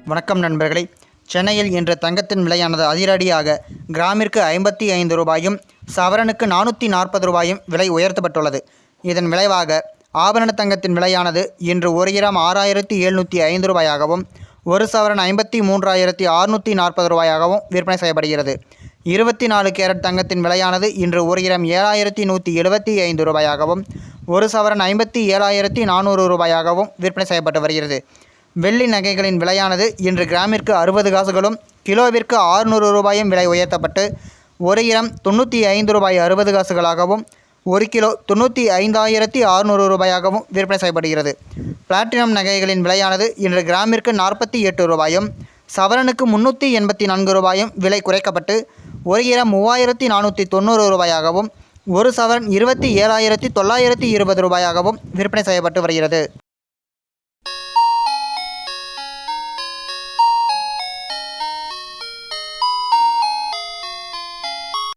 வணக்கம் நண்பர்களே. சென்னையில் இன்று தங்கத்தின் விலையானது அதிரடியாக கிராமிற்கு 55 ரூபாயும் சவரனுக்கு 440 ரூபாயும் விலை உயர்த்தப்பட்டுள்ளது. இதன் விளைவாக ஆபரண தங்கத்தின் விலையானது இன்று 1 கிராம் 6705 ரூபாயாகவும் 1 சவரன் 53,640 ரூபாயாகவும் விற்பனை செய்யப்படுகிறது. 24 கேரட் தங்கத்தின் விலையானது இன்று 1 கிராம் 7175 ரூபாயாகவும் 1 சவரன் 57,400 ரூபாயாகவும் விற்பனை செய்யப்பட்டு வருகிறது. வெள்ளி நகைகளின் விலையானது இன்று கிராமிற்கு 60 காசுகளும் கிலோவிற்கு 600 ரூபாயும் விலை உயர்த்தப்பட்டு 1 கிராம் 95 ரூபாய் 60 காசுகளாகவும் 1 கிலோ 95,600 ரூபாயாகவும் விற்பனை செய்யப்படுகிறது. பிளாட்டினம் நகைகளின் விலையானது இன்று கிராமிற்கு 48 ரூபாயும் சவரனுக்கு 384 ரூபாயும் விலை குறைக்கப்பட்டு 1 கிராம் 3,490 ரூபாயாகவும் 1 சவரன் 27,920 ரூபாயாகவும் விற்பனை செய்யப்பட்டு வருகிறது.